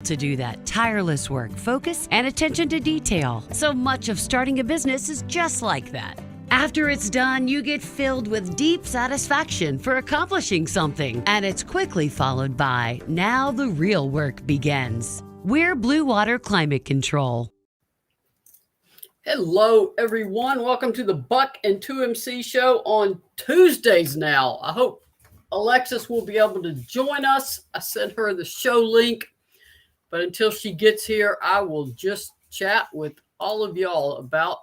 To do that tireless work, focus, and attention to detail. So much of starting a business is just like that. After it's done, you get filled with deep satisfaction for accomplishing something. And it's quickly followed by, now the real work begins. We're Blue Water Climate Control. Hello, everyone. Welcome to the Buck and 2MC show on Tuesdays now. I hope Alexis will be able to join us. I sent her the show link. But until she gets here, I will just chat with all of y'all about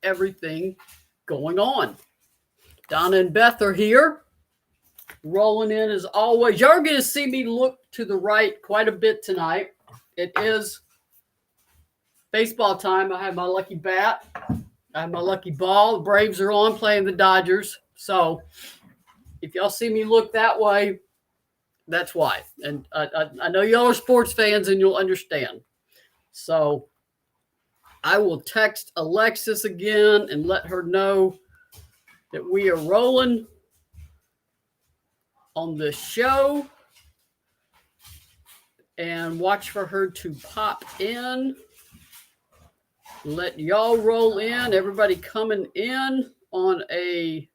everything going on. Donna and Beth are here, rolling in as always. Y'all are going to see me look to the right quite a bit tonight. It is baseball time. I have my lucky bat. I have my lucky ball. The Braves are on playing the Dodgers. So if y'all see me look that way, that's why. And I know y'all are sports fans and you'll understand. So I will text Alexis again and let her know that we are rolling on the show. And watch for her to pop in. Let y'all roll in. Everybody coming in on a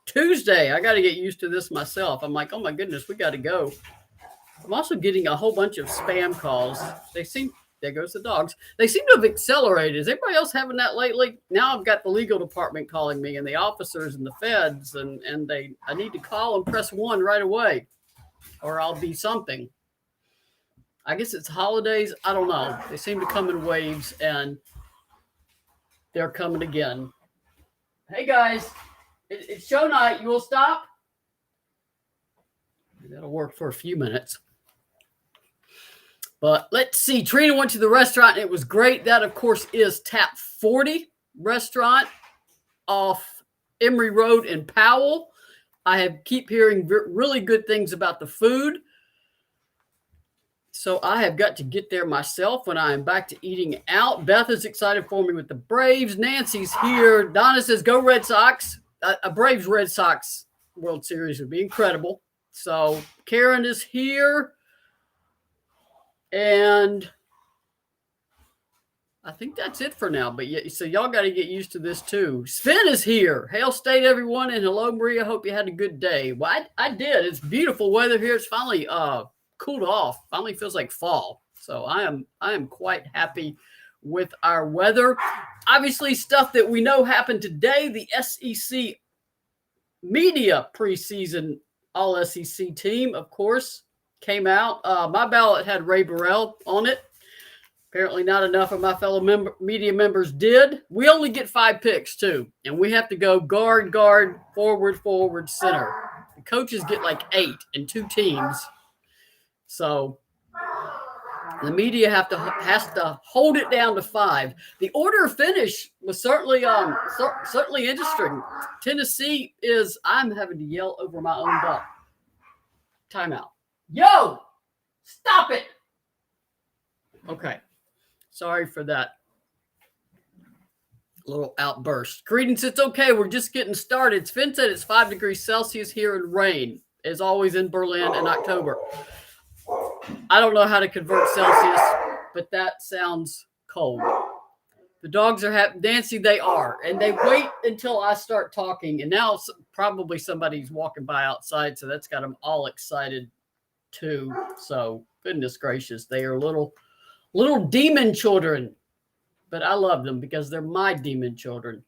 Tuesday. I got to get used to this myself. I'm like, oh my goodness, we got to go. I'm also getting a whole bunch of spam calls. There goes the dogs. They seem to have accelerated. Is everybody else having that lately? Now I've got the legal department calling me and the officers and the feds and I need to call and press 1 right away or I'll be something. I guess it's holidays. I don't know. They seem to come in waves and they're coming again. Hey guys. It's show night. You will stop? That'll work for a few minutes. But let's see. Trina went to the restaurant. And it was great. That, of course, is Tap 40 restaurant off Emory Road in Powell. I keep hearing really good things about the food. So I have got to get there myself when I am back to eating out. Beth is excited for me with the Braves. Nancy's here. Donna says, go Red Sox. A Braves Red Sox World Series would be incredible. So Karen is here. And I think that's it for now. But yeah, so y'all got to get used to this too. Sven is here. Hail State, everyone. And hello, Maria. Hope you had a good day. Well, I did. It's beautiful weather here. It's finally cooled off. Finally feels like fall. So I am quite happy with our weather. Obviously, stuff that we know happened today. The SEC media preseason all SEC team, of course, came out. My ballot had Ray Burrell on it. Apparently not enough of my fellow media members did. We only get 5 picks, too. And we have to go guard, forward, center. The coaches get like 8 in 2 teams. So the media has to hold it down to 5. The order of finish was certainly interesting. Tennessee is, I'm having to yell over my own butt. Timeout. Yo, stop it. Okay. Sorry for that little outburst. Credence, it's okay. We're just getting started. Sven said it's 5 degrees Celsius here in rain, as always in Berlin in October. I don't know how to convert Celsius, but that sounds cold. The dogs are happy. Nancy, they are. And they wait until I start talking. And now probably somebody's walking by outside, so that's got them all excited too. So goodness gracious, they are little demon children. But I love them because they're my demon children.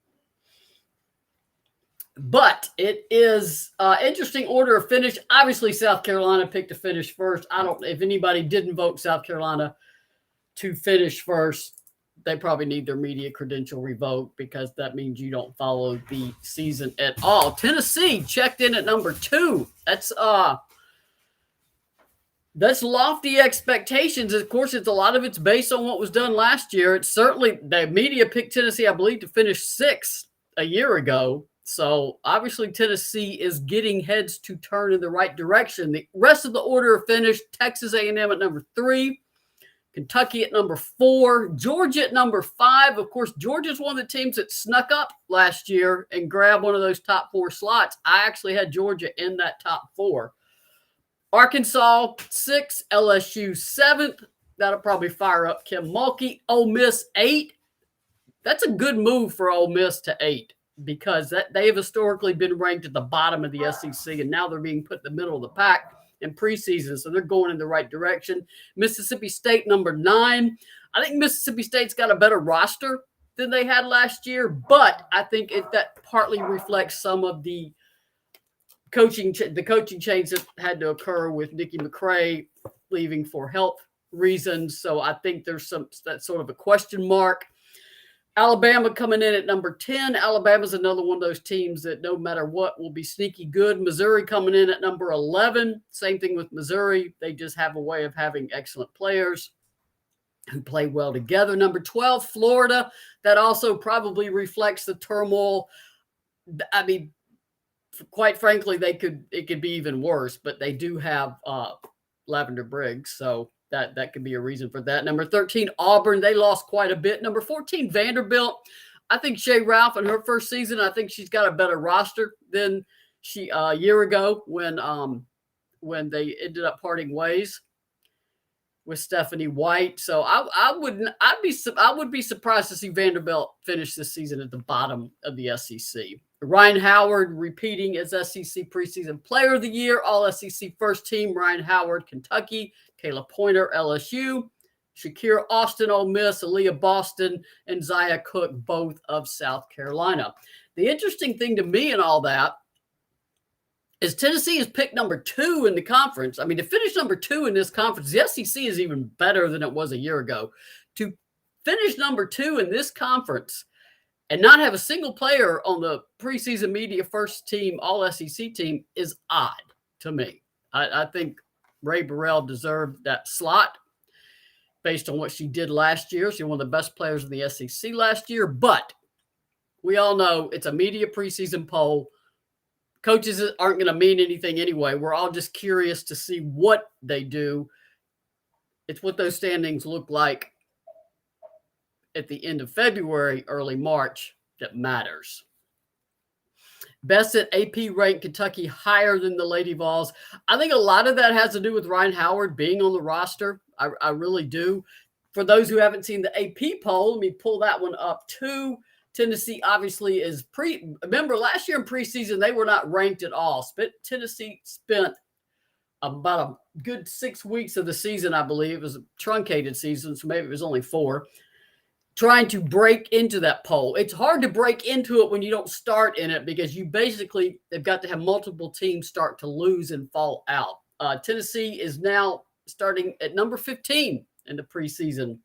But it is interesting order of finish. Obviously, South Carolina picked to finish first. I don't if anybody didn't vote South Carolina to finish first, they probably need their media credential revoked because that means you don't follow the season at all. Tennessee checked in at number 2. That's lofty expectations. Of course, a lot of it's based on what was done last year. It's certainly the media picked Tennessee, I believe, to finish 6th a year ago. So obviously Tennessee is getting heads to turn in the right direction. The rest of the order finished Texas A&M at number 3, Kentucky at number 4, Georgia at number 5. Of course, Georgia's one of the teams that snuck up last year and grabbed one of those top 4 slots. I actually had Georgia in that top 4. Arkansas 6th, LSU 7th, That'll probably fire up Kim Mulkey. Ole Miss 8. That's a good move for Ole Miss to 8 because they have historically been ranked at the bottom of the SEC, and now they're being put in the middle of the pack in preseason, so they're going in the right direction. Mississippi State, number 9. I think Mississippi State's got a better roster than they had last year, but I think that partly reflects some of the coaching change that had to occur with Nikki McCray leaving for health reasons. So I think there's that sort of a question mark. Alabama coming in at number 10. Alabama's another one of those teams that no matter what will be sneaky good. Missouri coming in at number 11. Same thing with Missouri. They just have a way of having excellent players who play well together. Number 12, Florida. That also probably reflects the turmoil. I mean, quite frankly, it could be even worse, but they do have Lavender Briggs, so that could be a reason for that. Number 13, Auburn. They lost quite a bit. Number 14, Vanderbilt. I think Shea Ralph in her first season, I think she's got a better roster than she a year ago when they ended up parting ways with Stephanie White. So I would be surprised to see Vanderbilt finish this season at the bottom of the SEC. Ryan Howard repeating as SEC preseason player of the year, all SEC first team. Ryan Howard, Kentucky. Kayla Pointer, LSU. Shakira Austin, Ole Miss. Aaliyah Boston, and Zaya Cook, both of South Carolina. The interesting thing to me in all that is Tennessee is picked number 2 in the conference. I mean, to finish number 2 in this conference, the SEC is even better than it was a year ago. To finish number 2 in this conference and not have a single player on the preseason media first team, all SEC team is odd to me. I think Ray Burrell deserved that slot based on what she did last year. She's one of the best players in the SEC last year, but we all know it's a media preseason poll. Coaches aren't going to mean anything anyway. We're all just curious to see what they do. It's what those standings look like at the end of February, early March that matters. Best at AP ranked Kentucky higher than the Lady Vols. I think a lot of that has to do with Ryan Howard being on the roster. I really do. For those who haven't seen the AP poll, let me pull that one up too. Tennessee obviously is remember last year in preseason, they were not ranked at all. Tennessee spent about a good 6 weeks of the season, I believe. It was a truncated season, so maybe it was only 4. Trying to break into that poll. It's hard to break into it when you don't start in it because they've got to have multiple teams start to lose and fall out. Tennessee is now starting at number 15 in the preseason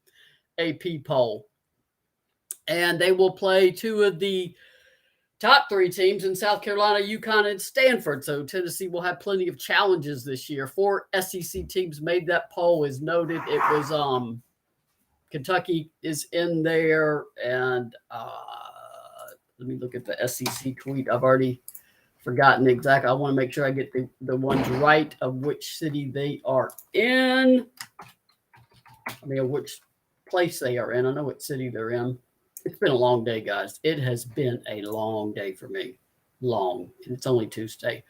AP poll. And they will play 2 of the top 3 teams in South Carolina, UConn, and Stanford. So Tennessee will have plenty of challenges this year. 4 SEC teams made that poll, as noted. It was Kentucky is in there, and let me look at the SEC tweet. I've already forgotten exactly. I want to make sure I get the ones right of which city they are in. I mean, which place they are in. I know what city they're in. It's been a long day, guys. It has been a long day for me. Long. And it's only Tuesday.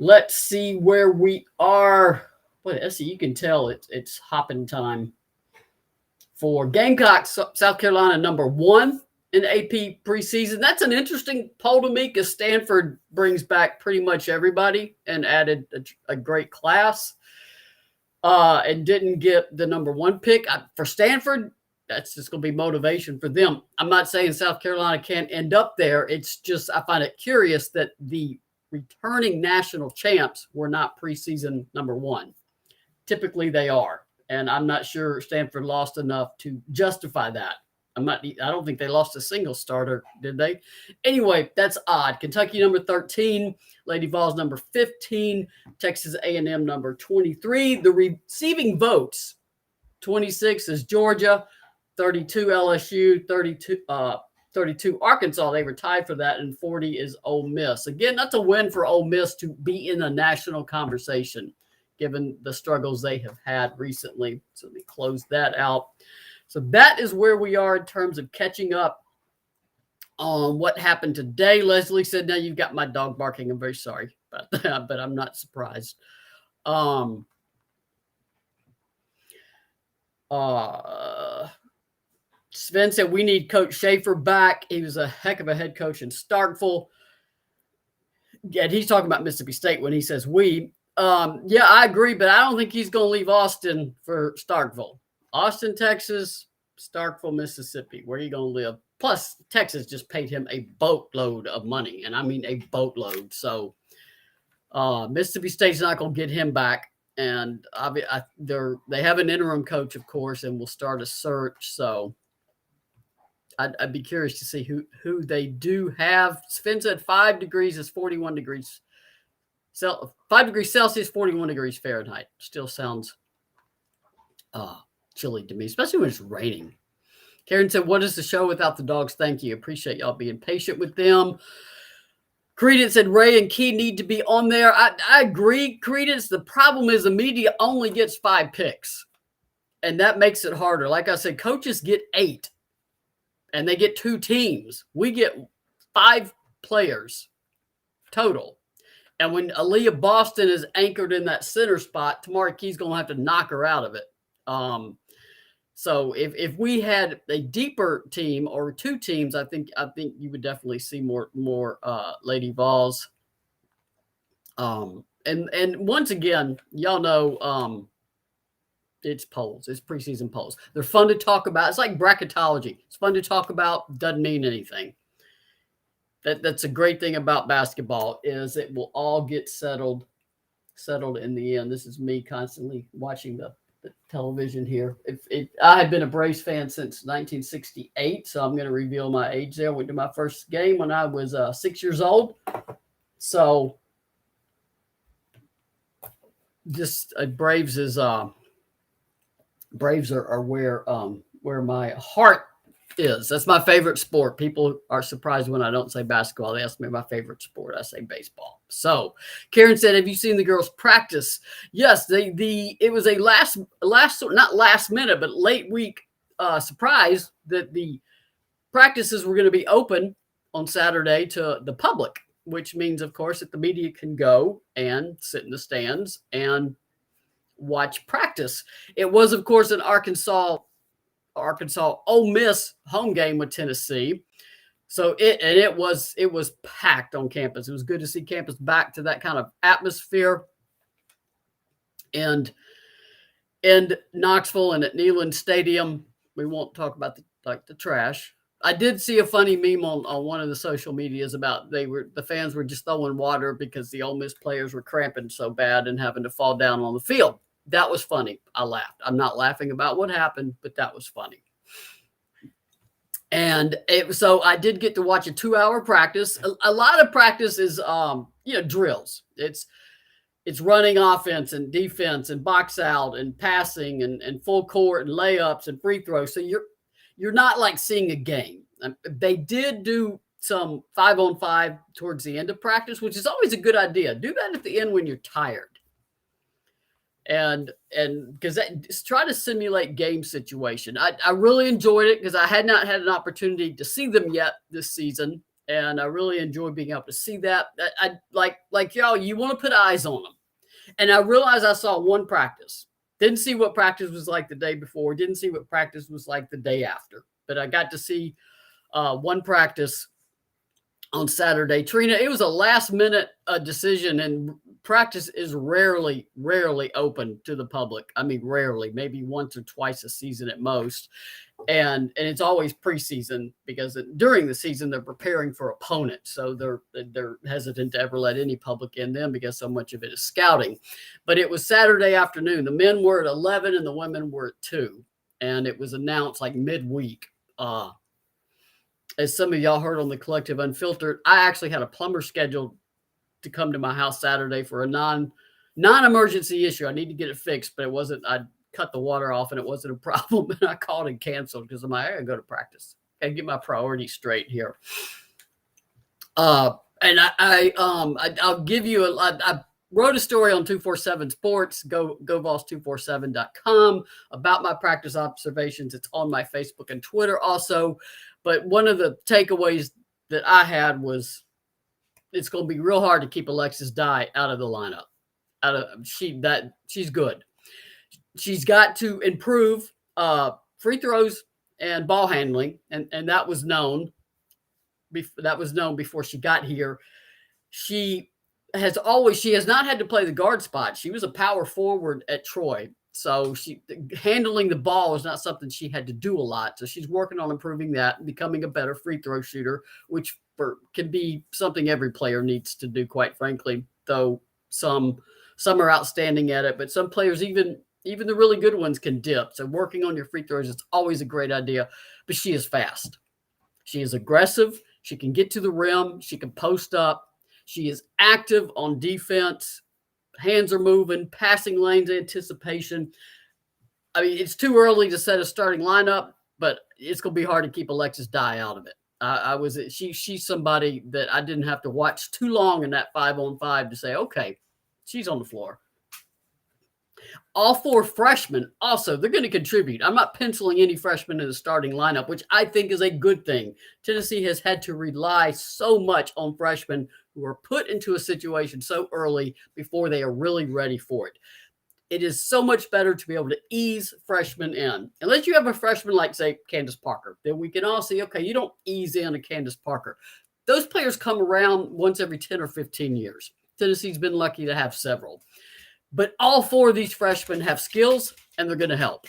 Let's see where we are. Boy, SEC, you can tell it's hopping time. For Gamecocks, South Carolina, number 1 in AP preseason. That's an interesting poll to me because Stanford brings back pretty much everybody and added a great class and didn't get the number 1 pick. For Stanford, that's just going to be motivation for them. I'm not saying South Carolina can't end up there. It's just I find it curious that the returning national champs were not preseason number 1. Typically they are. And I'm not sure Stanford lost enough to justify that. I don't think they lost a single starter, did they? Anyway, that's odd. Kentucky number 13, Lady Vols number 15, Texas A&M number 23. The receiving votes, 26 is Georgia, 32 LSU, 32 Arkansas. They were tied for that, and 40 is Ole Miss. Again, that's a win for Ole Miss to be in the national conversation, given the struggles they have had recently. So let me close that out. So that is where we are in terms of catching up on what happened today. Leslie said, now you've got my dog barking. I'm very sorry about that, but I'm not surprised. Sven said we need Coach Schaefer back. He was a heck of a head coach in Starkville. Yeah, he's talking about Mississippi State when he says we. Yeah, I agree, but I don't think he's going to leave Austin for Starkville. Austin, Texas, Starkville, Mississippi. Where are you going to live? Plus, Texas just paid him a boatload of money, and I mean a boatload. So Mississippi State's not going to get him back. And they have an interim coach, of course, and will start a search. So I'd be curious to see who they do have. Sven said 5 degrees is 41 degrees. 5 degrees Celsius, 41 degrees Fahrenheit. Still sounds chilly to me, especially when it's raining. Karen said, what is the show without the dogs? Thank you. Appreciate y'all being patient with them. Credence said Ray and Key need to be on there. I agree, Credence. The problem is the media only gets 5 picks, and that makes it harder. Like I said, coaches get 8, and they get 2 teams. We get 5 players total. And when Aaliyah Boston is anchored in that center spot, Tamari Key's going to have to knock her out of it. So if we had a deeper team or 2 teams, I think you would definitely see more Lady Vols. And once again, y'all know it's polls. It's preseason polls. They're fun to talk about. It's like bracketology. It's fun to talk about. Doesn't mean anything. That's a great thing about basketball is it will all get settled in the end. This is me constantly watching the television here. I have been a Braves fan since 1968, so I'm going to reveal my age there. I went to my first game when I was 6 years old. So just Braves are where my heart is. That's my favorite sport. People are surprised when I don't say basketball. They ask me my favorite sport. I say baseball. So Karen said, have you seen the girls practice? Yes, it was a not last minute, but late week surprise that the practices were going to be open on Saturday to the public, which means, of course, that the media can go and sit in the stands and watch practice. It was, of course, an Arkansas Ole Miss home game with Tennessee. So it was packed on campus. It was good to see campus back to that kind of atmosphere. And in Knoxville and at Neyland Stadium, we won't talk about the trash. I did see a funny meme on one of the social medias about the fans were just throwing water because the Ole Miss players were cramping so bad and having to fall down on the field. That was funny. I laughed. I'm not laughing about what happened, but that was funny. And so I did get to watch a 2-hour practice. A lot of practice is, drills. It's running offense and defense and box out and passing and full court and layups and free throws. So you're not like seeing a game. They did do some 5-on-5 towards the end of practice, which is always a good idea. Do that at the end when you're tired. And because try to simulate game situation. I really enjoyed it because I had not had an opportunity to see them yet this season, and I really enjoyed being able to see that. I like y'all. You want to put eyes on them, and I realized I saw one practice. Didn't see what practice was like the day before. Didn't see what practice was like the day after. But I got to see one practice on Saturday. Trina, it was a last-minute decision, and practice is rarely open to the public. I mean, rarely, maybe once or twice a season at most. And it's always preseason because during the season, they're preparing for opponents. So they're hesitant to ever let any public in them because so much of it is scouting. But it was Saturday afternoon. The men were at 11 and the women were at 2. And it was announced like midweek. As some of y'all heard on the Collective Unfiltered, I actually had a plumber scheduled to come to my house Saturday for a non-emergency issue. I need to get it fixed, but it wasn't. I cut the water off and it wasn't a problem. And I called and canceled because I'm like, I gotta go to practice. I gotta get my priorities straight here. And I'll give you I wrote a story on 247 Sports, govols247.com about my practice observations. It's on my Facebook and Twitter also. But one of the takeaways that I had was it's going to be real hard to keep Alexis Dye out of the lineup. She's good. She's got to improve free throws and ball handling, and that was known. That was known before she got here. She has not had to play the guard spot. She was a power forward at Troy. So handling the ball is not something she had to do a lot. So she's working on improving that and becoming a better free throw shooter, which can be something every player needs to do, quite frankly, though some are outstanding at it, but some players, even the really good ones, can dip. So working on your free throws is always a great idea, but she is fast. She is aggressive. She can get to the rim. She can post up. She is active on defense. Hands are moving, passing lanes, anticipation. I mean, it's too early to set a starting lineup, but it's going to be hard to keep Alexis Dye out of it. She's somebody that I didn't have to watch too long in that 5-on-5 to say, okay, she's on the floor. All 4 freshmen also, they're going to contribute. I'm not penciling any freshmen in the starting lineup, which I think is a good thing. Tennessee has had to rely so much on freshmen who are put into a situation so early before they are really ready for it. It is so much better to be able to ease freshmen in. Unless you have a freshman like, say, Candace Parker, then we can all see, okay, you don't ease in a Candace Parker. Those players come around once every 10 or 15 years. Tennessee's been lucky to have several. But all 4 of these freshmen have skills, and they're going to help.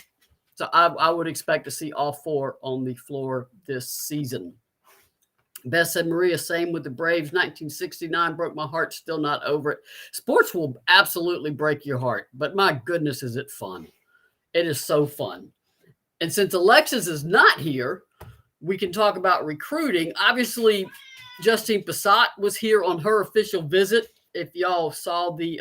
So I would expect to see all 4 on the floor this season. Beth said, Maria, same with the Braves. 1969 broke my heart, still not over it. Sports will absolutely break your heart, but my goodness, is it fun. It is so fun. And since Alexis is not here, we can talk about recruiting. Obviously, Justine Passat was here on her official visit. If y'all saw the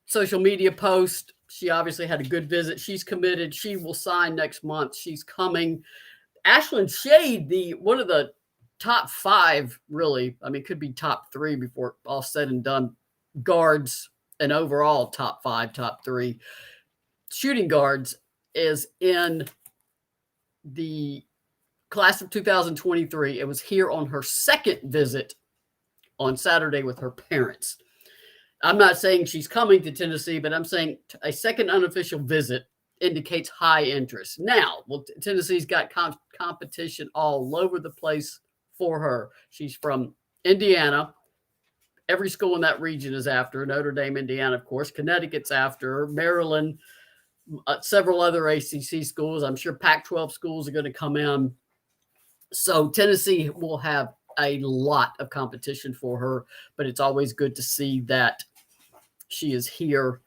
social media post, she obviously had a good visit. She's committed. She will sign next month. She's coming. Ashlyn Shade, one of the top 5, really, I mean, could be top 3 before all said and done, guards and overall top 5, top 3 shooting guards, is in the class of 2023. It was here on her second visit on Saturday with her parents. I'm not saying she's coming to Tennessee, but I'm saying a second unofficial visit indicates high interest. Now, well, Tennessee's got competition all over the place for her. She's from Indiana. Every school in that region is after her. Notre Dame, Indiana, of course. Connecticut's after her. Maryland, several other ACC schools. I'm sure Pac-12 schools are going to come in. So Tennessee will have a lot of competition for her, but it's always good to see that she is here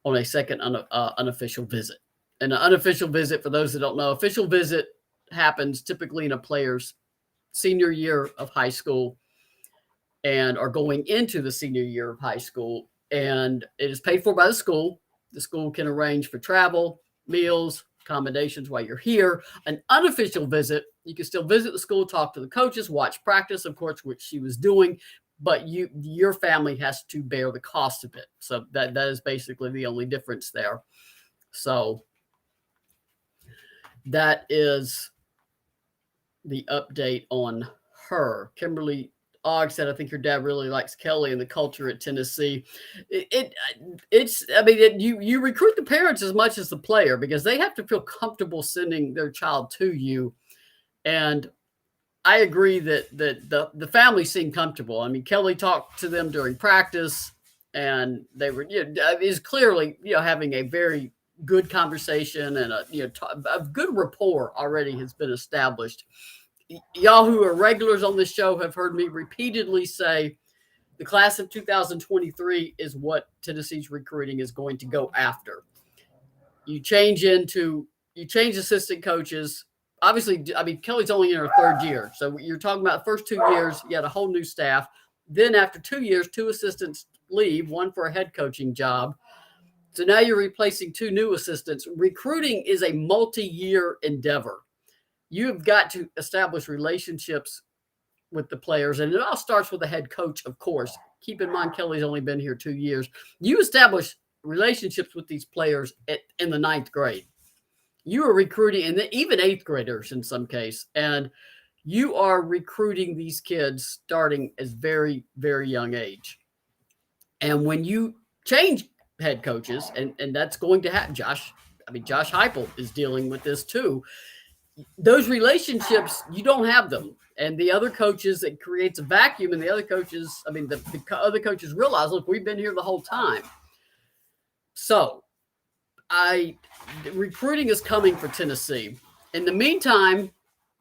on a second unofficial visit. And an unofficial visit, for those that don't know, official visit happens typically in a player's senior year of high school and are going into the senior year of high school. And it is paid for by the school. The school can arrange for travel, meals, accommodations while you're here. An unofficial visit, you can still visit the school, talk to the coaches, watch practice, of course, which she was doing, but your family has to bear the cost of it. So that is basically the only difference there. So that is the update on her. Kimberly Ogg said, I think your dad really likes Kelly and the culture at Tennessee. You recruit the parents as much as the player because they have to feel comfortable sending their child to you. And I agree that the family seemed comfortable. I mean, Kelly talked to them during practice, and they were, is clearly, having a very good conversation, and a good rapport already has been established. Y'all who are regulars on this show have heard me repeatedly say the class of 2023 is what Tennessee's recruiting is going to go after. You change assistant coaches. Obviously, I mean, Kelly's only in her 3rd year. So you're talking about the first 2 years, you had a whole new staff. Then after 2 years, 2 assistants leave, one for a head coaching job. So now you're replacing 2 new assistants. Recruiting is a multi-year endeavor. You have got to establish relationships with the players. And it all starts with the head coach, of course. Keep in mind, Kelly's only been here 2 years. You establish relationships with these players in the 9th grade. You are recruiting, and even 8th graders in some case, and you are recruiting these kids starting as very, very young age. And when you change head coaches, and that's going to happen. Josh Heupel is dealing with this too. Those relationships, you don't have them. And the other coaches, it creates a vacuum. And the other coaches, the other coaches realize, look, we've been here the whole time. So recruiting is coming for Tennessee. In the meantime,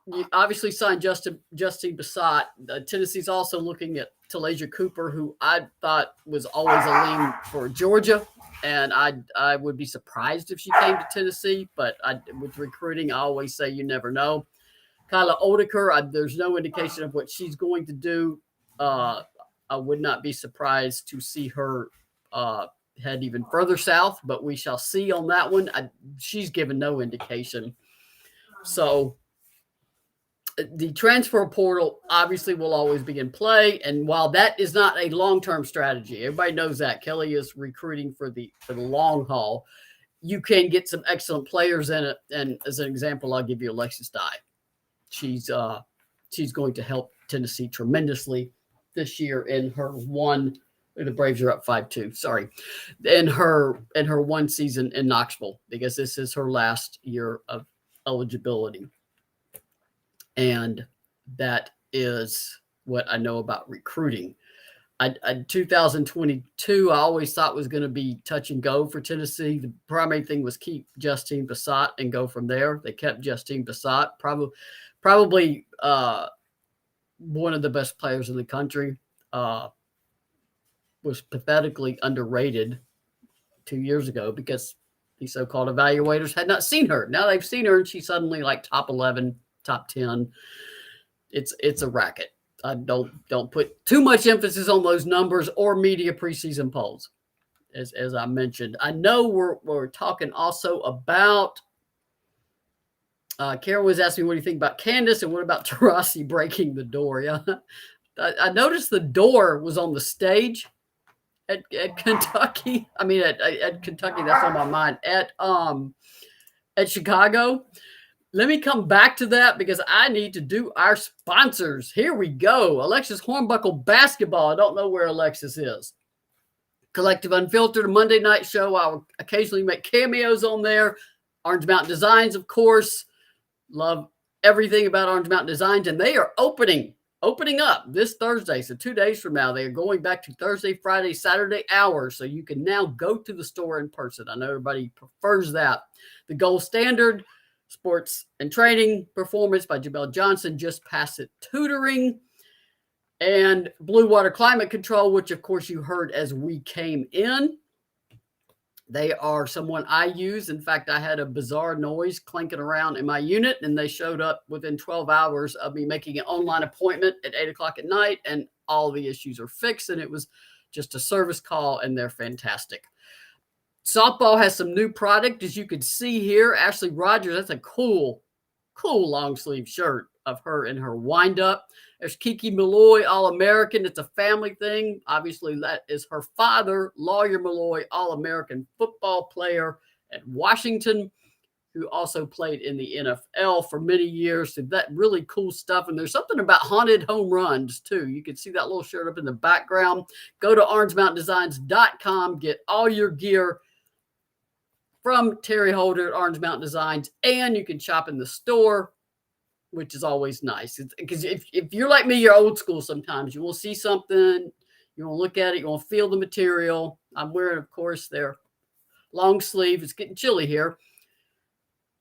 you obviously signed Justine Bassett. Tennessee's also looking at Talasia Cooper, who I thought was always a lean for Georgia. And I would be surprised if she came to Tennessee. But with recruiting, I always say you never know. Kyla Odeker, there's no indication of what she's going to do. I would not be surprised to see her head even further south, but we shall see on that one. She's given no indication. So the transfer portal obviously will always be in play. And while that is not a long-term strategy, everybody knows that Kelly is recruiting for the long haul, you can get some excellent players in it. And as an example, I'll give you Alexis Dye. She's going to help Tennessee tremendously this year in her one. The Braves are up 5-2. Sorry, in her one season in Knoxville, because this is her last year of eligibility, and that is what I know about recruiting. 2022, I always thought was going to be touch and go for Tennessee. The primary thing was keep Justine Bassett and go from there. They kept Justine Bassett, probably one of the best players in the country. Was pathetically underrated 2 years ago because the so-called evaluators had not seen her. Now they've seen her and she's suddenly like top 11, top 10. It's a racket. I don't put too much emphasis on those numbers or media preseason polls. As I mentioned, I know we're talking also about Karen was asking me, what do you think about Candace and what about Taurasi breaking the door? Yeah, I noticed the door was on the stage at Kentucky. At Kentucky, that's on my mind. At Chicago. Let me come back to that because I need to do our sponsors. Here we go. Alexis Hornbuckle basketball. I don't know where Alexis is. Collective Unfiltered, a Monday night show. I'll occasionally make cameos on there. Orange Mountain Designs, of course. Love everything about Orange Mountain Designs. And they are opening up this Thursday. So 2 days from now, they are going back to Thursday, Friday, Saturday hours. So you can now go to the store in person. I know everybody prefers that. The Gold Standard, Sports and Training Performance by Jamel Johnson, Just Pass It Tutoring, and Blue Water Climate Control, which of course you heard as we came in. They are someone I use. In fact, I had a bizarre noise clanking around in my unit, and they showed up within 12 hours of me making an online appointment at 8 o'clock at night, and all the issues are fixed, and it was just a service call, and they're fantastic. Softball has some new product, as you can see here. Ashley Rogers, that's a cool long sleeve shirt of her in her wind-up. There's Kiki Malloy, All-American. It's a family thing. Obviously, that is her father, Lawyer Malloy, All-American football player at Washington, who also played in the NFL for many years. So that really cool stuff. And there's something about haunted home runs, too. You can see that little shirt up in the background. Go to orangemountaindesigns.com. Get all your gear from Terry Holder at Orange Mountain Designs. And you can shop in the store, which is always nice. Because if you're like me, you're old school sometimes. You will see something, you will look at it, you will feel the material. I'm wearing, of course, their long sleeve. It's getting chilly here.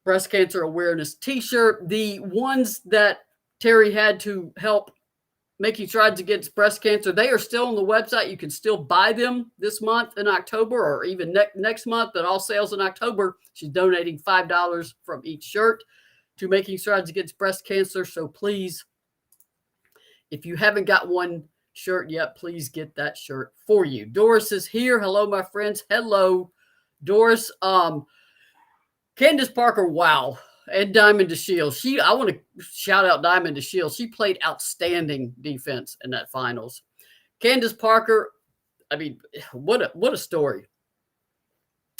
Breast Cancer Awareness t-shirt. The ones that Terry had to help making strides against breast cancer, they are still on the website. You can still buy them this month in October or even next month, but all sales in October. She's donating $5 from each shirt to Making Strides Against Breast Cancer. So please, if you haven't got one shirt yet, please get that shirt for you. Doris is here. Hello, my friends. Hello, Doris. Candace Parker, wow. And Diamond DeShields. I want to shout out Diamond DeShields. She played outstanding defense in that finals. Candace Parker, what a story.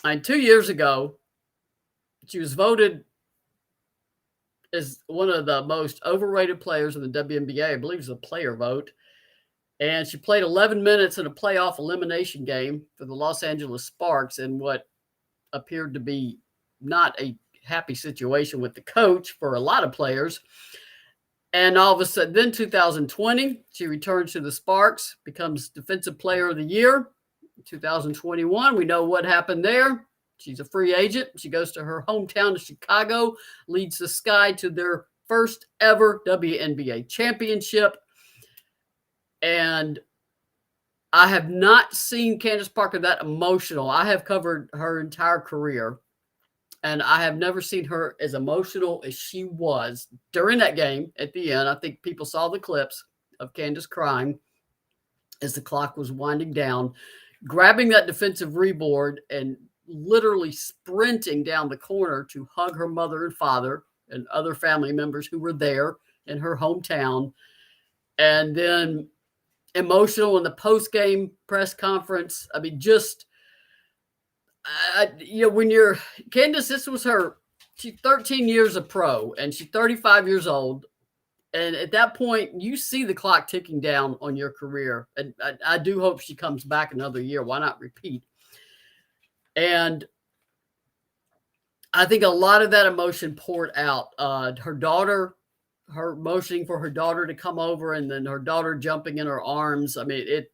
2 years ago, she was voted as one of the most overrated players in the WNBA. I believe it was a player vote. And she played 11 minutes in a playoff elimination game for the Los Angeles Sparks in what appeared to be not a happy situation with the coach for a lot of players. And all of a sudden, then 2020, she returns to the Sparks, becomes Defensive Player of the Year. 2021, we know what happened there. She's a free agent. She goes to her hometown of Chicago, leads the Sky to their first ever WNBA championship. And I have not seen Candace Parker that emotional. I have covered her entire career, and I have never seen her as emotional as she was during that game at the end. I think people saw the clips of Candace crying as the clock was winding down, grabbing that defensive rebound and literally sprinting down the corner to hug her mother and father and other family members who were there in her hometown. And then emotional in the post-game press conference. I mean, just, when you're Candace, this was she's 13 years a pro and she's 35 years old. And at that point, you see the clock ticking down on your career. And I do hope she comes back another year. Why not repeat? And I think a lot of that emotion poured out. Her daughter, her motioning for her daughter to come over, and then her daughter jumping in her arms. I mean,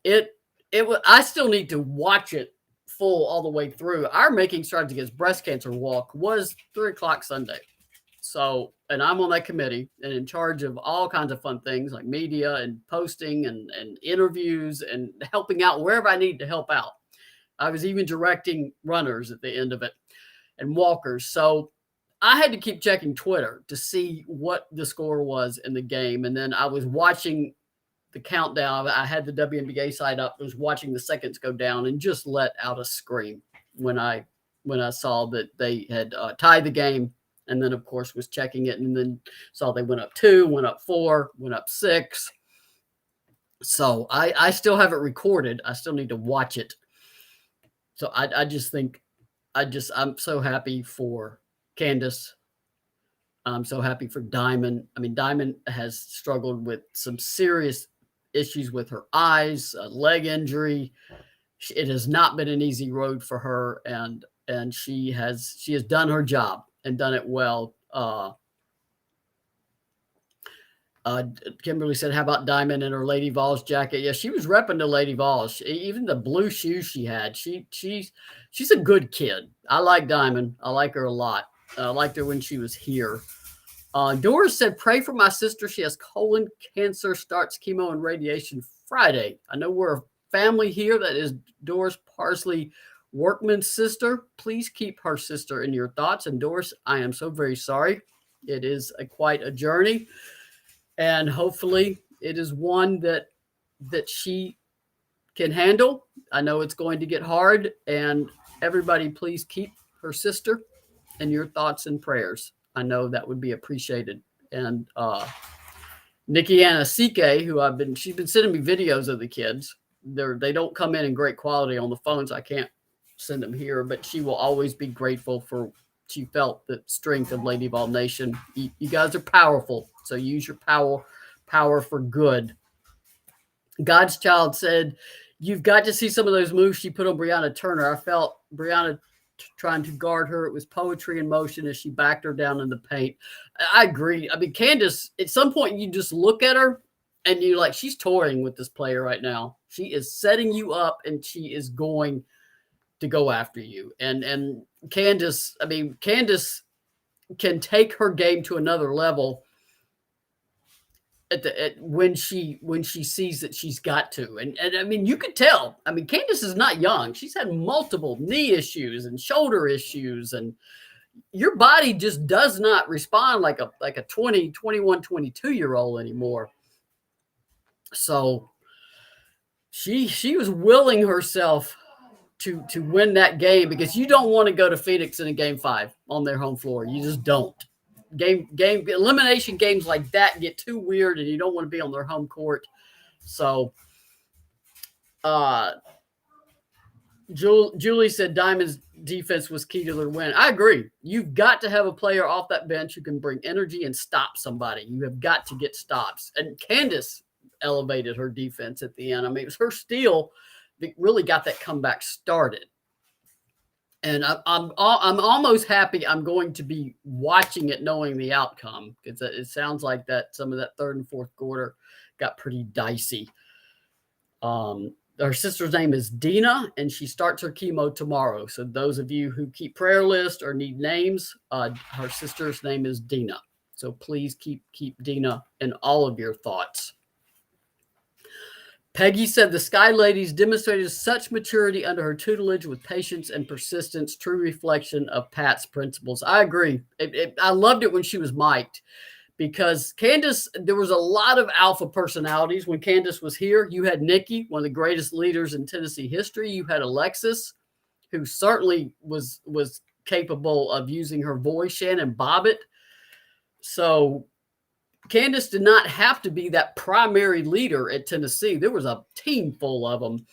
I still need to watch it full all the way through. Our Making Strides Against Breast Cancer walk was 3:00 Sunday. So, and I'm on that committee and in charge of all kinds of fun things like media and posting and interviews and helping out wherever I need to help out. I was even directing runners at the end of it and walkers. So I had to keep checking Twitter to see what the score was in the game. And then I was watching the countdown. I had the WNBA site up, was watching the seconds go down, and just let out a scream when I saw that they had tied the game. And then, of course, was checking it, and then saw they went up 2, went up 4, went up 6. So I still have it recorded. I still need to watch it. So I just think I'm so happy for Candace. I'm so happy for Diamond. I mean, Diamond has struggled with some serious issues with her eyes, a leg injury. It has not been an easy road for her, and she has done her job and done it well. Kimberly said, how about Diamond in her Lady Vol's jacket? Yeah, she was repping the Lady Vols. Even the blue shoes she had. She's a good kid. I like Diamond. I like her a lot. I liked her when she was here. Doris said, pray for my sister. She has colon cancer, starts chemo and radiation Friday. I know we're a family here. That is Doris Parsley Workman's sister. Please keep her sister in your thoughts. And Doris, I am so very sorry. It is quite a journey. And hopefully it is one that she can handle. I know it's going to get hard. And everybody, please keep her sister in your thoughts and prayers. I know that would be appreciated. And Nikki Anna CK, she's been sending me videos of the kids. They don't come in great quality on the phones. I can't send them here, but she will always be grateful for. She felt the strength of Lady Vol Nation. You guys are powerful, so use your power for good. God's Child said, you've got to see some of those moves she put on Brianna Turner. I felt Brianna trying to guard her. It was poetry in motion as she backed her down in the paint. I agree. I mean, Candace, at some point you just look at her and you're like, she's toying with this player right now. She is setting you up and she is going to go after you. And Candace, I mean, Candace can take her game to another level when she sees that she's got to. And I mean, you could tell. I mean, Candace is not young. She's had multiple knee issues and shoulder issues, and your body just does not respond like a 20, 21, 22-year-old anymore. So she was willing herself to win that game, because you don't want to go to Phoenix in a game 5 on their home floor. You just don't. Game elimination games like that get too weird, and you don't want to be on their home court. So Julie said Diamond's defense was key to their win. I agree. You've got to have a player off that bench who can bring energy and stop somebody. You have got to get stops. And Candace, elevated her defense at the end. I mean, it was her steal that really got that comeback started. And I'm almost happy I'm going to be watching it knowing the outcome, because it sounds like that some of that third and fourth quarter got pretty dicey. Her sister's name is Dina, and she starts her chemo tomorrow. So those of you who keep prayer list or need names, her sister's name is Dina. So please keep Dina in all of your thoughts. Peggy said the Sky Ladies demonstrated such maturity under her tutelage with patience and persistence, true reflection of Pat's principles. I agree. I loved it when she was mic'd, because Candace, there was a lot of alpha personalities when Candace was here. You had Nikki, one of the greatest leaders in Tennessee history. You had Alexis, who certainly was capable of using her voice, Shannon Bobbitt. So Candace did not have to be that primary leader at Tennessee. There was a team full of them.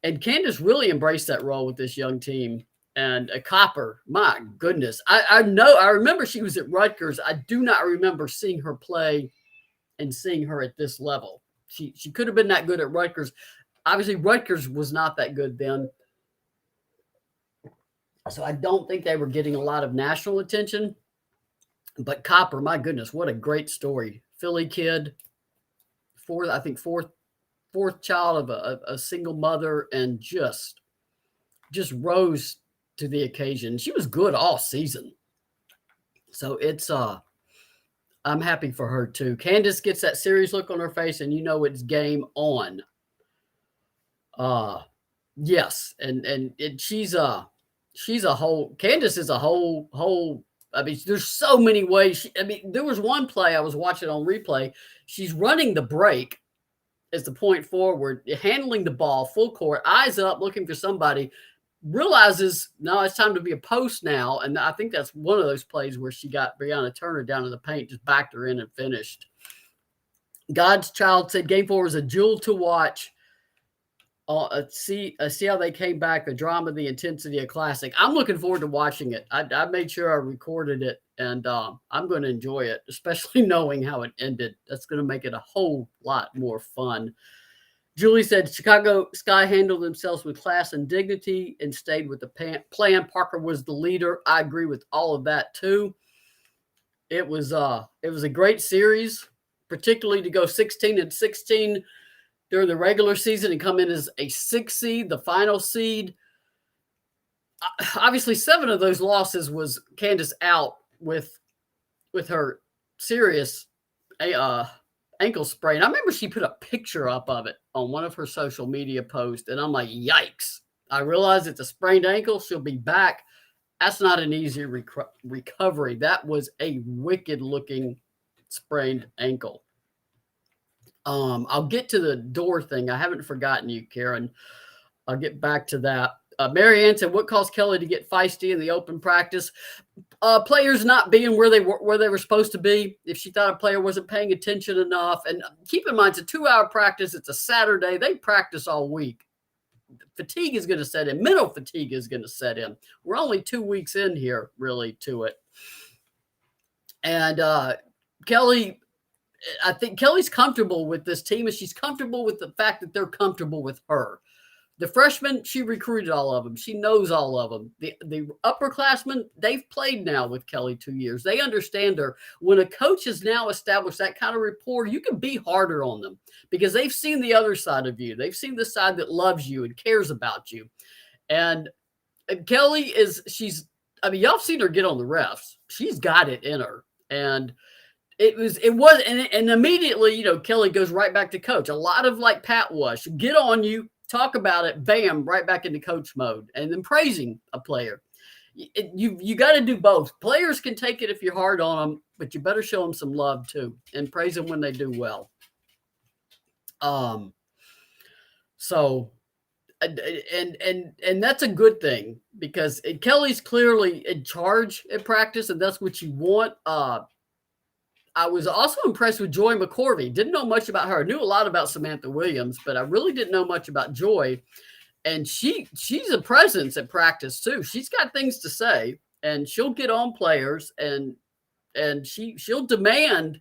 And Candace really embraced that role with this young team. And Copper, my goodness. I remember she was at Rutgers. I do not remember seeing her play and seeing her at this level. She could have been that good at Rutgers. Obviously, Rutgers was not that good then. So I don't think they were getting a lot of national attention. But Copper, my goodness, what a great story. Philly kid, fourth child of a single mother, and just rose to the occasion. She was good all season. So it's I'm happy for her too. Candace gets that serious look on her face, and you know it's game on. Yes, and she's a whole. Candace is a whole. I mean, there's so many ways. There was one play I was watching on replay. She's running the break as the point forward, handling the ball full court, eyes up, looking for somebody, realizes, no, it's time to be a post now. And I think that's one of those plays where she got Brianna Turner down in the paint, just backed her in and finished. God's Child said Game 4 was a jewel to watch. See how they came back, the drama, the intensity, a classic. I'm looking forward to watching it. I made sure I recorded it, and I'm going to enjoy it, especially knowing how it ended. That's going to make it a whole lot more fun. Julie said Chicago Sky handled themselves with class and dignity and stayed with the plan. Parker was the leader. I agree with all of that too. It was a great series, particularly to go 16-16 during the regular season and come in as a 6 seed, the final seed. Obviously, 7 of those losses was Candace out with her serious ankle sprain. I remember she put a picture up of it on one of her social media posts, and I'm like, yikes. I realize it's a sprained ankle. She'll be back. That's not an easy recovery. That was a wicked-looking sprained ankle. I'll get to the door thing. I haven't forgotten you, Karen. I'll get back to that. Mary Ann said, what caused Kelly to get feisty in the open practice? Players not being where they were supposed to be. If she thought a player wasn't paying attention enough. And keep in mind, it's a 2-hour practice. It's a Saturday. They practice all week. Fatigue is going to set in. Mental fatigue is going to set in. We're only 2 weeks in here, really, to it. And Kelly... I think Kelly's comfortable with this team, and she's comfortable with the fact that they're comfortable with her. The freshmen, she recruited all of them. She knows all of them. The upperclassmen, they've played now with Kelly 2 years. They understand her. When a coach has now established that kind of rapport, you can be harder on them because they've seen the other side of you. They've seen the side that loves you and cares about you. And Kelly y'all have seen her get on the refs. She's got it in her. And and immediately, Kelly goes right back to coach. A lot of like Pat was, get on you, talk about it, bam, right back into coach mode, and then praising a player. You got to do both. Players can take it if you're hard on them, but you better show them some love too, and praise them when they do well. So, and that's a good thing because Kelly's clearly in charge at practice, and that's what you want. I was also impressed with Joy McCorvey. Didn't know much about her. I knew a lot about Samantha Williams, but I really didn't know much about Joy. And she's a presence at practice too. She's got things to say, and she'll get on players, and she'll demand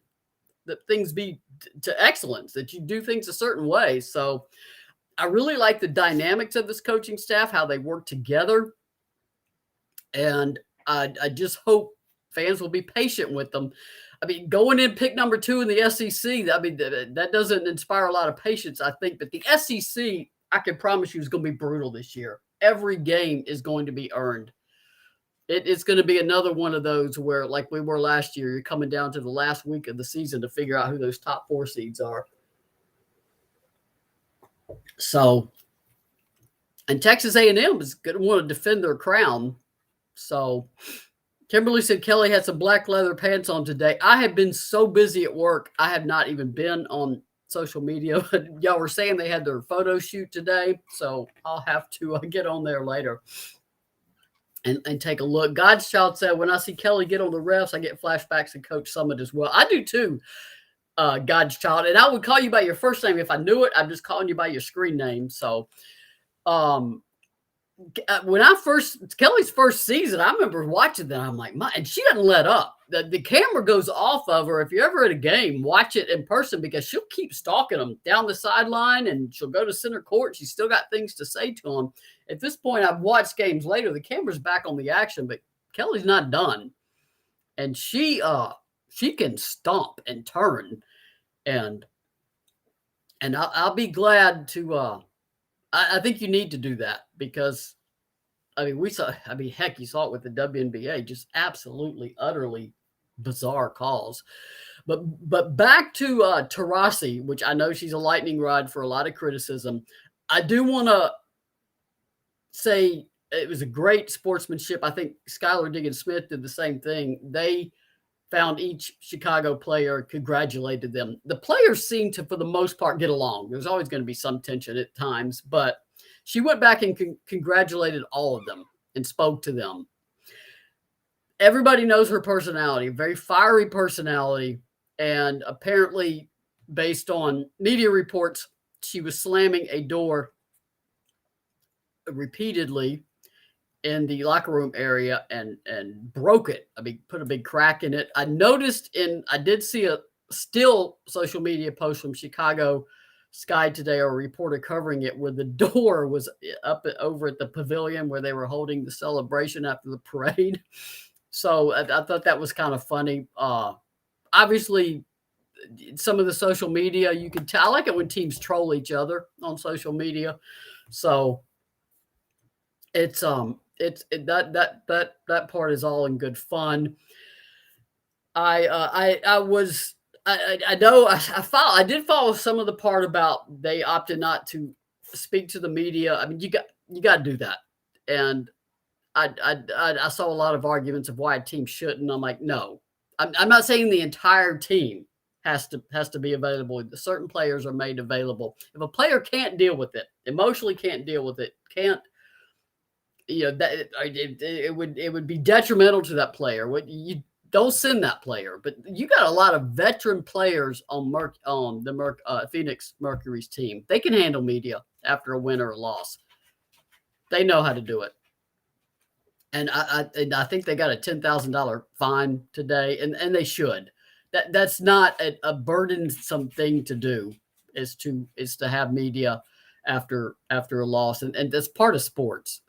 that things be to excellence, that you do things a certain way. So I really like the dynamics of this coaching staff, how they work together. And I just hope fans will be patient with them. I mean, going in pick number 2 in the SEC, I mean, that doesn't inspire a lot of patience, I think. But the SEC, I can promise you, is going to be brutal this year. Every game is going to be earned. It's going to be another one of those where, like we were last year, you're coming down to the last week of the season to figure out who those top 4 seeds are. So, and Texas A&M is going to want to defend their crown. So, Kimberly said Kelly had some black leather pants on today. I have been so busy at work, I have not even been on social media. Y'all were saying they had their photo shoot today, so I'll have to get on there later and take a look. God's Child said, when I see Kelly get on the refs, I get flashbacks to Coach Summit as well. I do too, God's Child. And I would call you by your first name. If I knew it, I'm just calling you by your screen name. So, when Kelly's first season, I remember watching that. I'm like, and she doesn't let up. The camera goes off of her. If you're ever at a game, watch it in person because she'll keep stalking them down the sideline and she'll go to center court. She's still got things to say to them. At this point, I've watched games later. The camera's back on the action, but Kelly's not done. And she can stomp and turn. And I'll be glad to, I think you need to do that because, I mean, heck, you saw it with the WNBA, just absolutely, utterly bizarre calls. But back to Taurasi, which I know she's a lightning rod for a lot of criticism. I do want to say it was a great sportsmanship. I think Skylar Diggins-Smith did the same thing. They found each Chicago player, congratulated them. The players seemed to, for the most part, get along. There's always going to be some tension at times, but she went back and congratulated all of them and spoke to them. Everybody knows her personality, very fiery personality, and apparently, based on media reports, she was slamming a door repeatedly in the locker room area and broke it. I mean, put a big crack in it. I did see a still social media post from Chicago Sky today, or a reporter covering it, where the door was over at the pavilion where they were holding the celebration after the parade. So I thought that was kind of funny. Obviously, some of the social media, you can tell. I like it when teams troll each other on social media. So it's that part is all in good fun. I did follow some of the part about they opted not to speak to the media. I mean, you got to do that. And I saw a lot of arguments of why a team shouldn't. I'm like, no, I'm not saying the entire team has to be available. Certain players are made available. If a player can't deal with it, emotionally can't deal with it, that it would be detrimental to that player. You don't send that player. But you got a lot of veteran players on the Phoenix Mercury's team. They can handle media after a win or a loss. They know how to do it. And I think they got a $10,000 fine today, and they should. That's not a burdensome thing to do. Is to have media after a loss, and that's part of sports.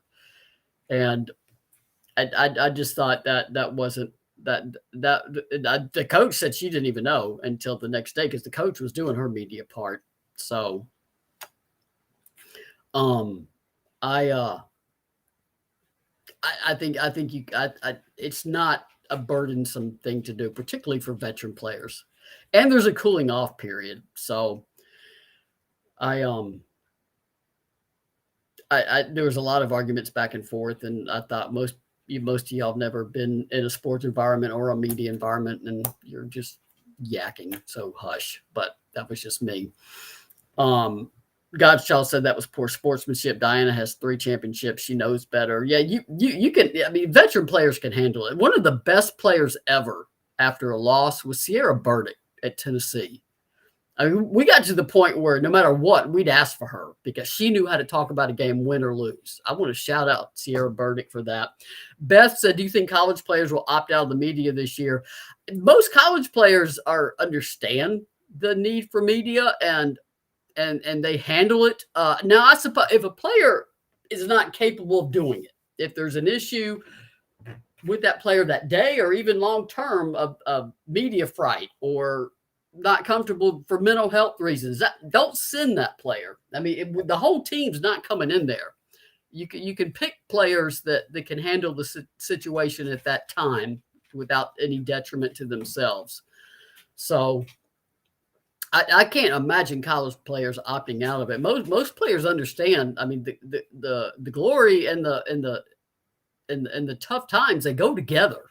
And I just thought that wasn't that the coach said she didn't even know until the next day because the coach was doing her media part. So, I think it's not a burdensome thing to do, particularly for veteran players. And there's a cooling off period. So there was a lot of arguments back and forth, and I thought most of y'all have never been in a sports environment or a media environment, and you're just yakking. So hush. But that was just me. God's Child said that was poor sportsmanship. Diana has 3 championships. She knows better. Yeah, you can. I mean, veteran players can handle it. One of the best players ever after a loss was Sierra Burdick at Tennessee. I mean, we got to the point where no matter what, we'd ask for her because she knew how to talk about a game, win or lose. I want to shout out Sierra Burdick for that. Beth said, do you think college players will opt out of the media this year? Most college players understand the need for media and they handle it. Now, I suppose if a player is not capable of doing it, if there's an issue with that player that day or even long-term of media fright or not comfortable for mental health reasons, don't send that player. I mean, the whole team's not coming in there. You can pick players that can handle the situation at that time without any detriment to themselves. So I can't imagine college players opting out of it. Most players understand. I mean, the glory and the tough times, they go together.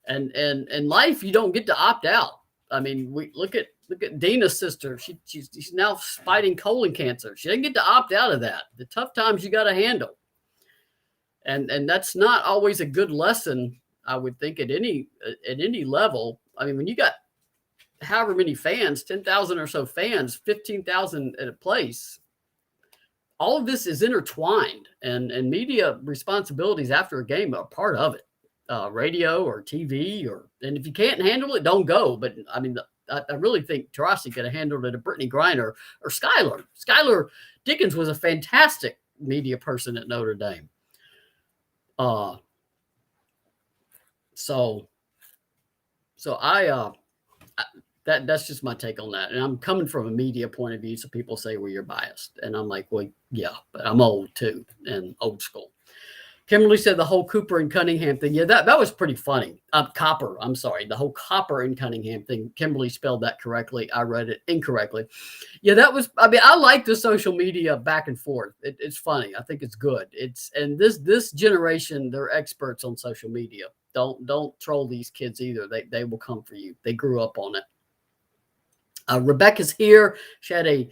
And in life, you don't get to opt out. I mean, we look at Dina's sister. She's now fighting colon cancer. She didn't get to opt out of that. The tough times you got to handle, and that's not always a good lesson. I would think at any level. I mean, when you got however many fans, 10,000 or so fans, 15,000 at a place, all of this is intertwined, and media responsibilities after a game are part of it. Radio or TV, and if you can't handle it, don't go. But I mean, I really think Taurasi could have handled it. Brittany Griner or Skylar. Skylar Dickens was a fantastic media person at Notre Dame. So that's just my take on that. And I'm coming from a media point of view, so people say, well, you're biased, and I'm like, well, yeah, but I'm old too and old school. Kimberly said the whole Cooper and Cunningham thing. Yeah, that was pretty funny. Copper, I'm sorry. The whole Copper and Cunningham thing. Kimberly spelled that correctly. I read it incorrectly. Yeah, that was, I mean, I like the social media back and forth. It's funny. I think it's good. And this generation, they're experts on social media. Don't troll these kids either. They will come for you. They grew up on it. Rebecca's here. She had a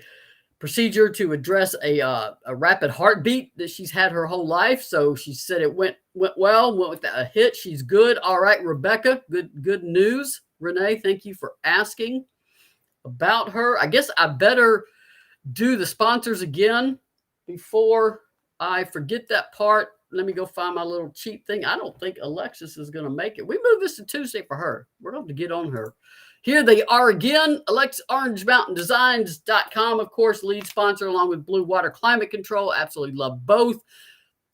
procedure to address a rapid heartbeat that she's had her whole life. So she said it went well, went with a hit. She's good. All right, Rebecca, good news. Renee, thank you for asking about her. I guess I better do the sponsors again before I forget that part. Let me go find my little cheat thing. I don't think Alexis is going to make it. We moved this to Tuesday for her. We're going to have to get on her. Here they are again. OrangeMountainDesigns.com, of course, lead sponsor, along with Blue Water Climate Control. Absolutely love both.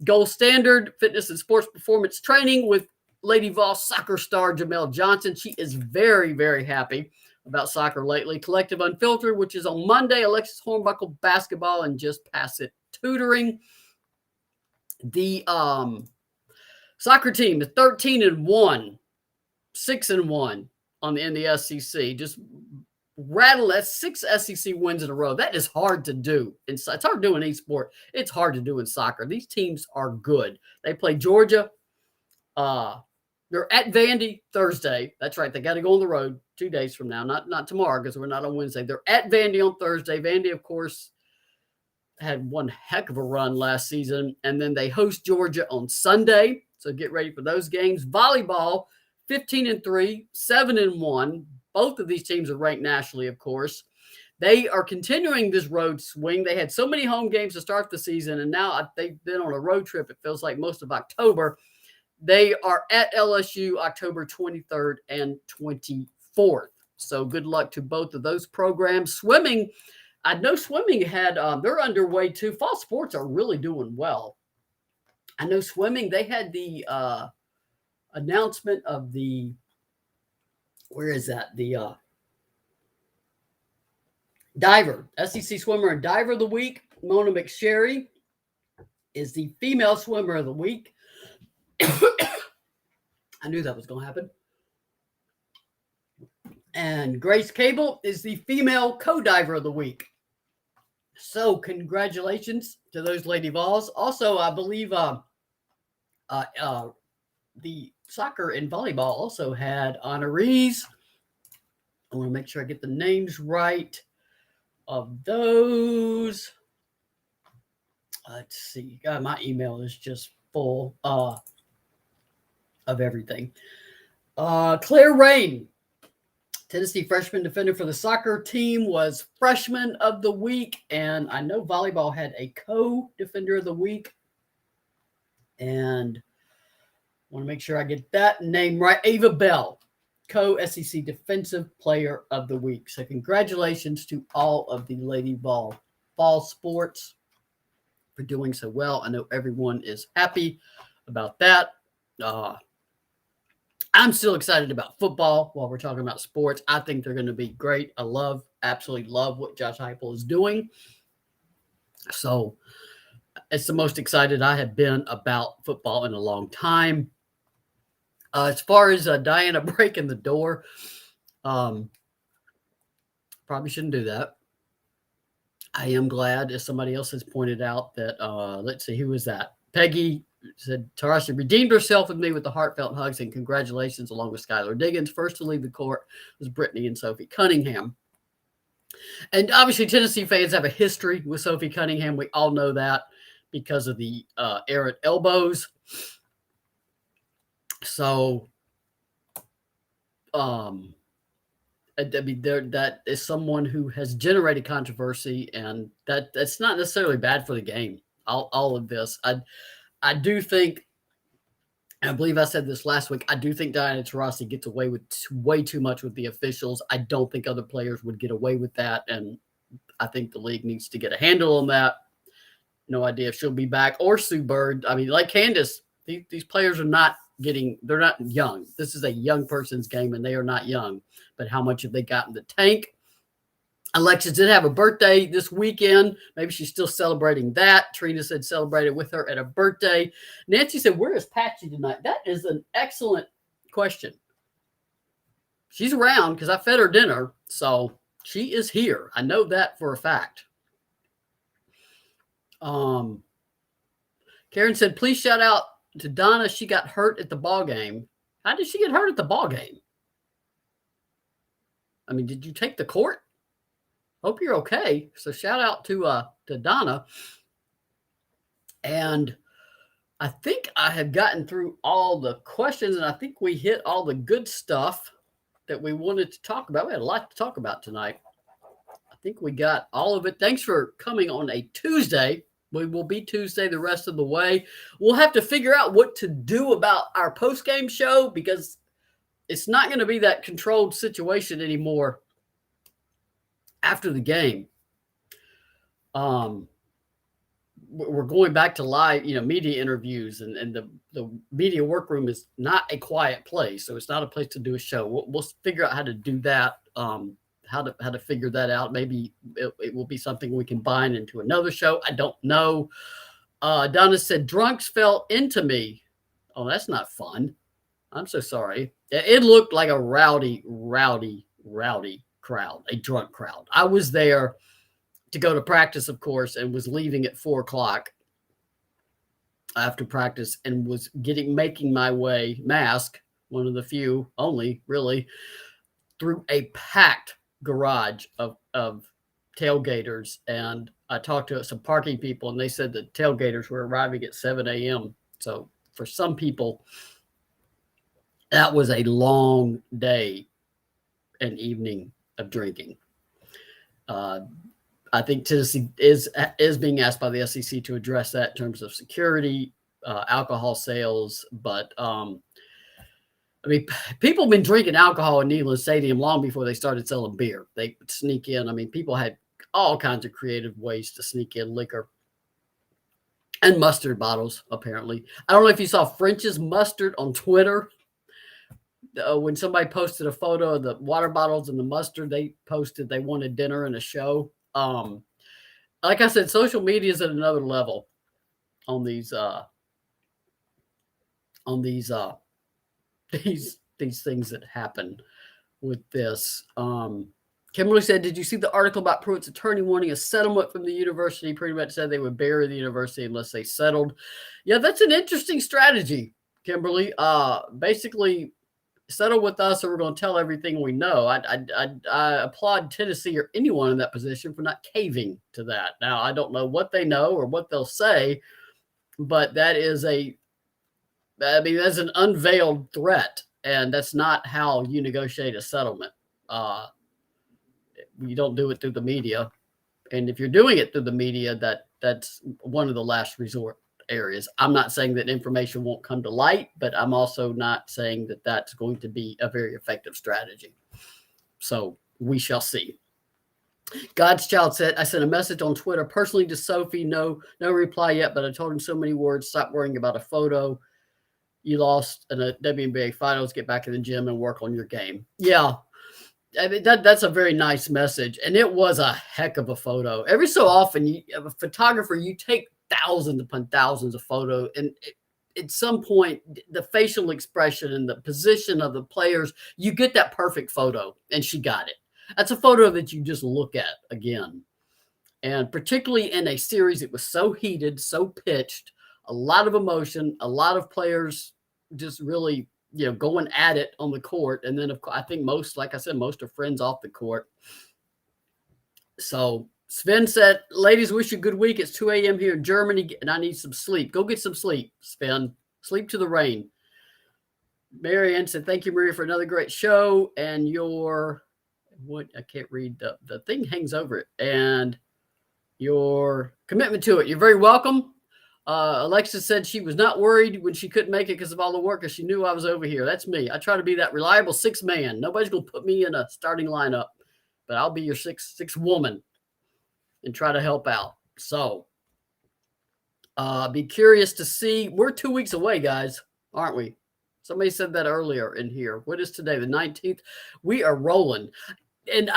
Gold Standard Fitness and Sports Performance Training with Lady Vol soccer star Jamel Johnson. She is very, very happy about soccer lately. Collective Unfiltered, which is on Monday. Alexis Hornbuckle basketball and Just Pass It tutoring. The soccer team is 13-1, 6-1. In the SEC, just rattle that 6 SEC wins in a row. That is hard to do. It's hard to do in any sport. It's hard to do in soccer. These teams are good. They play Georgia. They're at Vandy Thursday. That's right. They got to go on the road 2 days from now. Not tomorrow because we're not on Wednesday. They're at Vandy on Thursday. Vandy, of course, had one heck of a run last season. And then they host Georgia on Sunday. So get ready for those games. Volleyball, 15-3, 7-1. Both of these teams are ranked nationally, of course. They are continuing this road swing. They had so many home games to start the season, and now they've been on a road trip, it feels like, most of October. They are at LSU October 23rd and 24th. So good luck to both of those programs. Swimming, I know swimming had, they're underway too. Fall sports are really doing well. I know swimming, they had the announcement of the, where is that? The diver, SEC swimmer and diver of the week. Mona McSherry is the female swimmer of the week. I knew that was going to happen. And Grace Cable is the female co-diver of the week. So congratulations to those Lady Vols. Also, I believe the soccer and volleyball also had honorees. I want to make sure I get the names right of those. Let's see. God, my email is just full of everything. Claire Rain Tennessee freshman defender for the soccer team was freshman of the week. And I know volleyball had a co-defender of the week. And I want to make sure I get that name right. Ava Bell, co-SEC defensive player of the week. So congratulations to all of the Lady Vol sports for doing so well. I know everyone is happy about that. I'm still excited about football while we're talking about sports. I think they're going to be great. I absolutely love what Josh Heupel is doing. So it's the most excited I have been about football in a long time. As far as Diana breaking the door, probably shouldn't do that. I am glad, as somebody else has pointed out, that, let's see, who was that? Peggy said, Tarasha redeemed herself with me with the heartfelt hugs and congratulations along with Skylar Diggins. First to leave the court was Brittany and Sophie Cunningham. And obviously Tennessee fans have a history with Sophie Cunningham. We all know that because of the errant elbows. So, I mean, that is someone who has generated controversy, and that's not necessarily bad for the game. All of this, I do think, and I believe I said this last week, I do think Diana Taurasi gets away with way too much with the officials. I don't think other players would get away with that, and I think the league needs to get a handle on that. No idea if she'll be back or Sue Bird. I mean, like Candace, these players are not they're not young. This is a young person's game, and they are not young. But how much have they got in the tank? Alexis did have a birthday this weekend. Maybe she's still celebrating that. Trina said celebrated with her at a birthday. Nancy said, where is Patsy tonight? That is an excellent question. She's around because I fed her dinner, so she is here. I know that for a fact. Karen said, please shout out to Donna. She got hurt at the ball game. How did she get hurt at the ball game? I mean, did you take the court? Hope you're okay. So shout out to Donna. And I think I have gotten through all the questions, and I think we hit all the good stuff that we wanted to talk about. We had a lot to talk about tonight. I think we got all of it. Thanks for coming on a Tuesday. We will be Tuesday the rest of the way. We'll have to figure out what to do about our post-game show because it's not going to be that controlled situation anymore after the game. We're going back to live, media interviews, and the media workroom is not a quiet place. So it's not a place to do a show. We'll figure out how to do that. How to figure that out. Maybe it will be something we combine into another show. I don't know. Donna said, drunks fell into me. Oh, that's not fun. I'm so sorry. It looked like a rowdy crowd, a drunk crowd. I was there to go to practice, of course, and was leaving at 4:00 after practice and was making my way, mask, one of the few only really, through a packed garage of tailgaters. And I talked to some parking people, and they said that tailgaters were arriving at 7 a.m. So for some people, that was a long day and evening of drinking. I think Tennessee is being asked by the SEC to address that in terms of security, alcohol sales. But I mean, people have been drinking alcohol in Neyland Stadium long before they started selling beer. They would sneak in. I mean, people had all kinds of creative ways to sneak in liquor and mustard bottles, apparently. I don't know if you saw French's mustard on Twitter. When somebody posted a photo of the water bottles and the mustard, they posted they wanted dinner and a show. Like I said, social media is at another level on these things that happen with this. Kimberly said, did you see the article about Pruitt's attorney wanting a settlement from the university? Pretty much said they would bury the university unless they settled. Yeah, that's an interesting strategy, Kimberly. Basically, settle with us or we're going to tell everything we know. I applaud Tennessee or anyone in that position for not caving to that. Now, I don't know what they know or what they'll say, but that's an unveiled threat, and that's not how you negotiate a settlement. You don't do it through the media. And if you're doing it through the media, that's one of the last resort areas. I'm not saying that information won't come to light, but I'm also not saying that that's going to be a very effective strategy. So we shall see. God's Child said, I sent a message on Twitter personally to Sophie. No reply yet, but I told him so many words. Stop worrying about a photo. You lost in a WNBA finals. Get back in the gym and work on your game. Yeah. I mean, that's a very nice message. And it was a heck of a photo. Every so often, a photographer, you take thousands upon thousands of photos. And at some point, the facial expression and the position of the players, you get that perfect photo. And she got it. That's a photo that you just look at again. And particularly in a series, it was so heated, so pitched, a lot of emotion, a lot of players just really, going at it on the court. And then, of course, I think most, like I said, most are friends off the court. So Sven said, ladies, wish you a good week. It's 2 a.m. here in Germany, and I need some sleep. Go get some sleep, Sven. Sleep to the rain. Marianne said, thank you, Maria, for another great show. And I can't read, the thing hangs over it, and your commitment to it. You're very welcome. Alexis said she was not worried when she couldn't make it because of all the work, because she knew I was over here. That's me. I try to be that reliable sixth man. Nobody's going to put me in a starting lineup, but I'll be your sixth woman and try to help out. So be curious to see. We're 2 weeks away, guys, aren't we? Somebody said that earlier in here. What is today? The 19th. We are rolling. And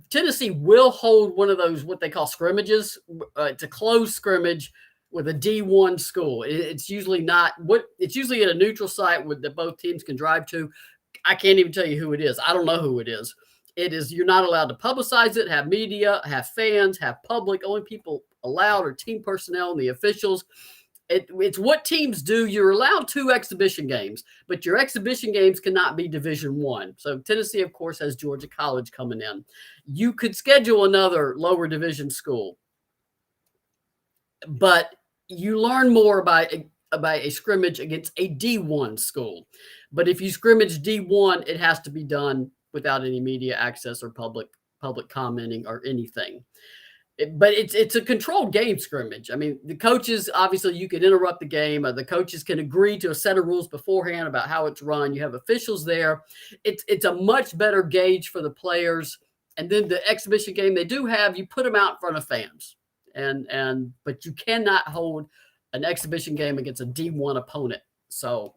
Tennessee will hold one of those, what they call scrimmages. It's a closed scrimmage with a D1 school. It's usually it's usually at a neutral site that both teams can drive to. I can't even tell you who it is. I don't know who it is. You're not allowed to publicize it, have media, have fans, have public. Only people allowed are team personnel and the officials. It's what teams do. You're allowed 2 exhibition games, but your exhibition games cannot be Division I. So Tennessee, of course, has Georgia College coming in. You could schedule another lower division school, but you learn more about a scrimmage against a D1 school. But if you scrimmage D1, it has to be done without any media access or public commenting or anything. But it's a controlled game scrimmage. I mean, the coaches, obviously, you can interrupt the game. The coaches can agree to a set of rules beforehand about how it's run. You have officials there. It's a much better gauge for the players. And then the exhibition game they do have, you put them out in front of fans. But you cannot hold an exhibition game against a D1 opponent. So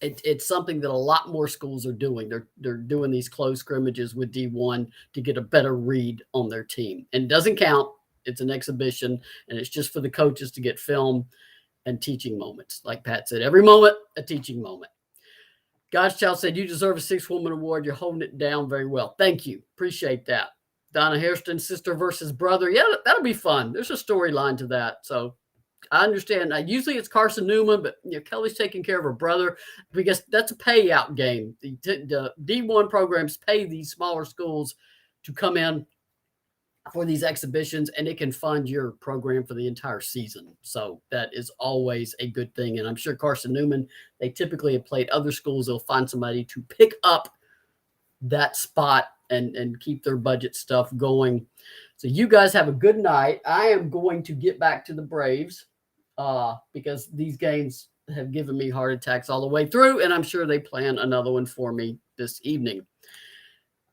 it's something that a lot more schools are doing. They're doing these closed scrimmages with D1 to get a better read on their team. And it doesn't count. It's an exhibition, and it's just for the coaches to get film and teaching moments. Like Pat said, every moment, a teaching moment. God's Child said, you deserve a 6th Woman Award. You're holding it down very well. Thank you. Appreciate that. Donna Hairston, sister versus brother. Yeah, that'll be fun. There's a storyline to that. So I understand. Usually it's Carson Newman, but Kelly's taking care of her brother because that's a payout game. The D1 programs pay these smaller schools to come in for these exhibitions, and it can fund your program for the entire season. So that is always a good thing. And I'm sure Carson Newman, they typically have played other schools. They'll find somebody to pick up that spot and keep their budget stuff going. So you guys have a good night. I am going to get back to the Braves because these games have given me heart attacks all the way through, and I'm sure they plan another one for me this evening.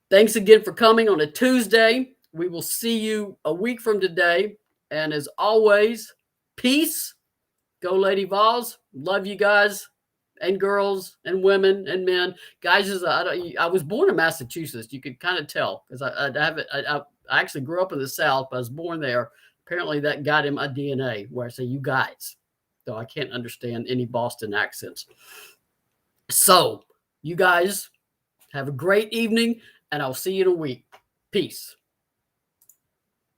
Thanks again for coming on a Tuesday. We will see you a week from today. And as always, peace. Go Lady Vols. Love you guys and girls and women and men. Guys, I was born in Massachusetts. You could kind of tell because I actually grew up in the South, but I was born there. Apparently that got in my DNA where I say you guys. So I can't understand any Boston accents. So you guys have a great evening, and I'll see you in a week. Peace.